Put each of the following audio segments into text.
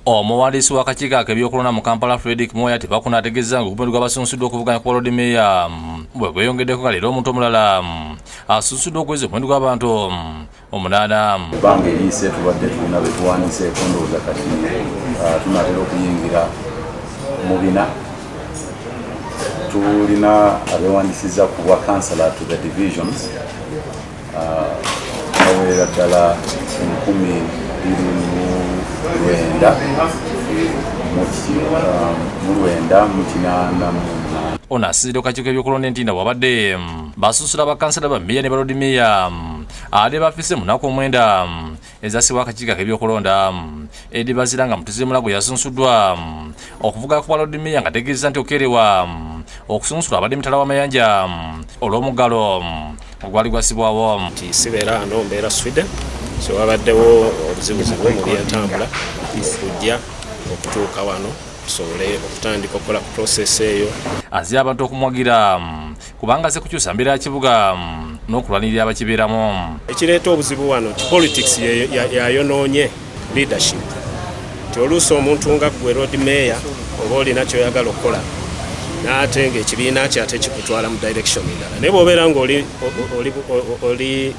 Omuwandiisi w'akakiiko ak'ebyokulonda mu Kampala Frederick Moya tebakunategeeza ng'okumendo gw'abasunsuddwa okuvuganya ku Lord Mayor bwe gweyongeddeko kaleero omuntu omulala asunsuddwa okuweza omuwendo gw'abantu 8. Ebbanga eriise tubadde tulina be tuwandiiseeko ndowooza kati tunatera okuyingira mu bina. Tulina abeewandisiza ku bwa councillor to the divisions bawerera ddala 19,988. Ono asinzidde ku kakiiko k'ebyokulonda Ntinda bw'abadde basunsula bakansala ba Meya ne ba Lord Mayor ate bafise mu nnaku 9 ezasibwa akakiiko k'ebyokulonda. Edi Bazira nga Mutuzire Mulago yasunsuddwa okuvuga ku Lord Mayor nga ategeeza nti okerewa okusunsula abadde mitala w'amayanja olw'omuggalo ogwali gwasibwawo. Sibeera ano mbeera Sweden, so wabaddewo obuzibuzibu mu byentambula okujja okutuuka wano tusobole okutandika okukola ku process eyo. Azira abantu okumwagira kubanga se kukyusa mbeera ya kibuga n'okulwanirira abakibeeramu. Ekireeta obuzibu wano politics yayonoonye leadership. Oluusi omuntu nga gwe Lord Mayor oba olina kyoyagala okukola n'ate ng'ekibiina kye ate kikutwala mu direction endala. Naye bw'obeera ng'oli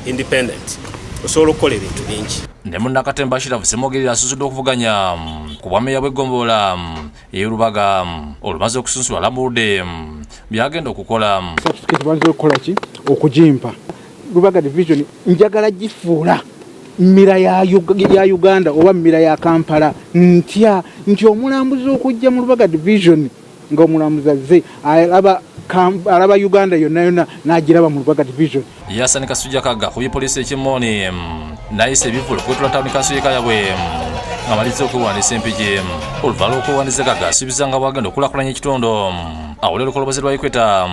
independent osobola okukola ebintu bingi. Ne Munnakatemba Shirafu Ssemwogerere asusuddwa okuvuganya ku bwameeya bw'eggombolola ey'Olubaga olumaze okusunsula alambuludde byagenda okukola. Certificate banze okukola ki okugimpa Lubaga division njagala gifuula mmira ya Uganda oba mmira ya Kampala ntya nti omulambuzi okujja mu Lubaga division ng'omulambuzi azze alaba Uganda yonna n'agiraba mu Lubaga division. Yasani Kasujja Kaga ku poliisi ekimoni nayise ebivulo kwetula tawuni kanso yekayabwe nga malize okuwandiisa empigi oluvannyuma lw'okuwandiisa Kaga asuubiza nga bwagenda okulakulanya ekitundu awulira olukolobozi lwa Ikweta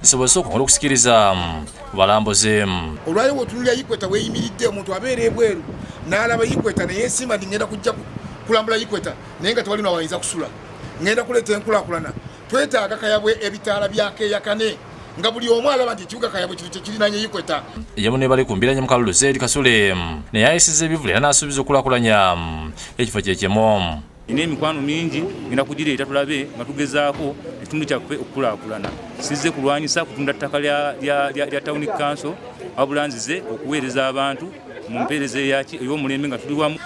lisobozesa okwongera okusikiriza balambuzi. Olwayo bw'otunulira Ikweta weeyimiridde omuntu abeera ebweru n'alaba Ikweta ne yeesimba nti ngenda kujja kulambula Ikweta naye nga tewali n'awayinza kusula ngenda kuleeta enkulaakulana. Twetaaga Kayabwe ebitaala bya Keeya Kane nga buli omu alaba nti ekibuga Kayabwe kino tekirinanye Ikweta. Yemu ne bali ku mbiranye mu kalulu Zedi Kasule naye ayisiza ebivule era n'asuubiza okulaakulanya ekifo kye kimu. Ina emikwano mingi ngenda kugireeta tulabe nga tugezaako ekitundu kyaffe okukulaakulana. Sizze kulwanyisa kutunda ttaka lya tawuni kanso wabula nzize okuweereza abantu mu mpeereza ey'omulembe nga tuli wamu.